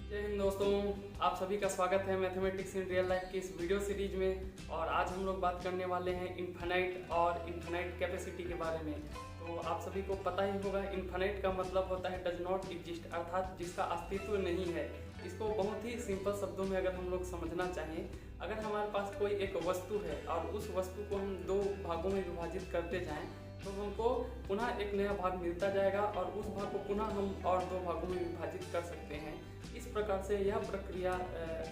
जय हिंद दोस्तों, आप सभी का स्वागत है मैथमेटिक्स इन रियल लाइफ की इस वीडियो सीरीज में। और आज हम लोग बात करने वाले हैं इन्फिनाइट और इन्फिनाइट कैपेसिटी के बारे में। तो आप सभी को पता ही होगा, इन्फिनाइट का मतलब होता है डज नॉट एग्जिस्ट, अर्थात जिसका अस्तित्व नहीं है। इसको बहुत ही सिंपल शब्दों में अगर हम लोग समझना चाहें, अगर हमारे पास कोई एक वस्तु है और उस वस्तु को हम दो भागों में विभाजित करते जाएं तो हमको पुनः एक नया भाग मिलता जाएगा और उस भाग को पुनः हम और दो भागों में विभाजित कर सकते हैं। इस प्रकार से यह प्रक्रिया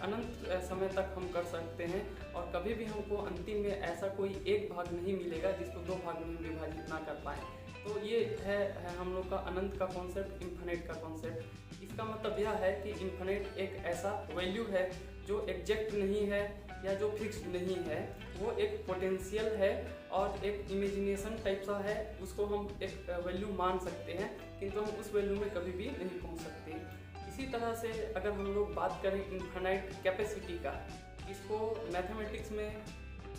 अनंत समय तक हम कर सकते हैं और कभी भी हमको अंतिम में ऐसा कोई एक भाग नहीं मिलेगा जिसको दो भाग में विभाजित ना कर पाएँ। तो ये है हम लोग का अनंत का कॉन्सेप्ट, इन्फिनिट का कॉन्सेप्ट। इसका मतलब यह है कि इन्फिनिट एक ऐसा वैल्यू है जो एग्जैक्ट नहीं है या जो फिक्स्ड नहीं है, वो एक पोटेंशियल है और एक इमेजिनेशन टाइप सा है। उसको हम एक वैल्यू मान सकते हैं किंतु हम उस वैल्यू में कभी भी नहीं पहुंच सकते। इसी तरह से अगर हम लोग बात करें इन्फिनाइट कैपेसिटी का, इसको मैथमेटिक्स में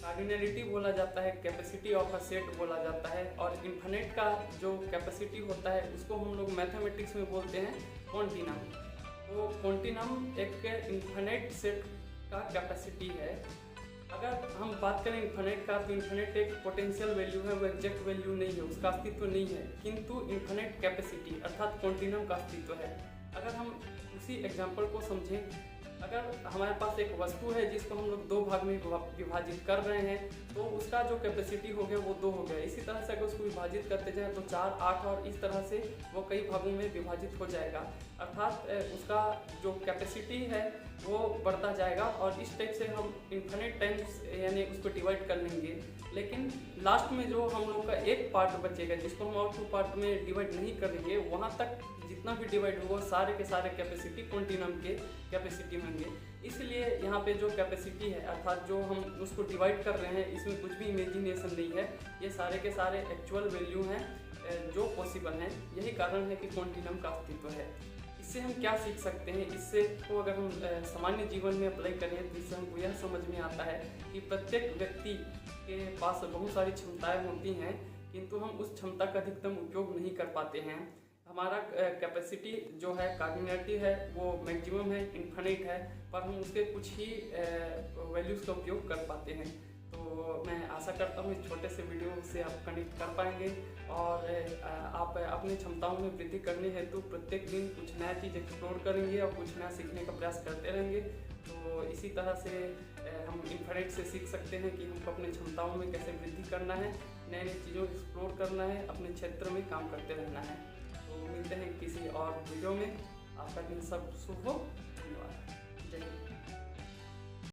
कार्डिनलिटी बोला जाता है, कैपेसिटी ऑफ अ सेट बोला जाता है। और इन्फिनिट का जो कैपेसिटी होता है उसको हम लोग मैथमेटिक्स में बोलते हैं कॉन्टिनम। तो कॉन्टिनम एक इन्फिनिट सेट का कैपेसिटी है। अगर हम बात करें इन्फिनिट का, तो इन्फिनिट एक पोटेंशियल वैल्यू है, वो एग्जैक्ट वैल्यू नहीं है, उसका अस्तित्व नहीं है। किंतु इन्फिनिट कैपेसिटी अर्थात कॉन्टिनम का अस्तित्व है। अगर हम उसी एग्जाम्पल को समझें, अगर हमारे पास एक वस्तु है जिसको हम लोग दो भाग में विभाजित कर रहे हैं तो उसका जो कैपेसिटी हो गया वो 2 हो गया। इसी तरह से अगर उसको विभाजित करते जाएं तो 4, 8 और इस तरह से वो कई भागों में विभाजित हो जाएगा, अर्थात उसका जो कैपेसिटी है वो बढ़ता जाएगा। और इस टाइप से हम इन्फिनिट टाइम्स यानी उसको डिवाइड कर लेंगे। लेकिन लास्ट में जो हम लोग का एक पार्ट बचेगा जिसको हम और 2 पार्ट में डिवाइड नहीं करेंगे, वहाँ तक जितना भी डिवाइड होगा सारे के सारे कैपेसिटी कॉन्टिनम के कैपेसिटी होंगे। इसलिए यहाँ पे जो कैपेसिटी है अर्थात जो हम उसको डिवाइड कर रहे हैं, इसमें कुछ भी इमेजिनेशन नहीं है, ये सारे के सारे एक्चुअल वैल्यू हैं जो पॉसिबल हैं। यही कारण है कि कॉन्टिनम का अस्तित्व है। इससे हम क्या सीख सकते हैं? इससे को अगर हम सामान्य जीवन में अप्लाई करें तो इससे हमको यह समझ में आता है कि प्रत्येक व्यक्ति के पास बहुत सारी क्षमताएँ होती हैं किंतु हम उस क्षमता का अधिकतम उपयोग नहीं कर पाते हैं। हमारा कैपेसिटी जो है, कार्डिनलिटी है, वो मैक्सिमम है, इन्फिनिट है, पर हम उसके कुछ ही वैल्यूज़ का उपयोग कर पाते हैं। तो मैं आशा करता हूँ इस छोटे से वीडियो से आप कनेक्ट कर पाएंगे और आप अपनी क्षमताओं में वृद्धि करने हेतु प्रत्येक दिन कुछ नया चीज़ एक्सप्लोर करेंगे और कुछ नया सीखने का प्रयास करते रहेंगे। तो इसी तरह से हम इन्फिनिट से सीख सकते हैं कि हमको अपनी क्षमताओं में कैसे वृद्धि करना है, नई नई चीज़ों को एक्सप्लोर करना है, अपने क्षेत्र में काम करते रहना है। तो मिलते हैं किसी और वीडियो में। आपका दिन सब शुभ हो।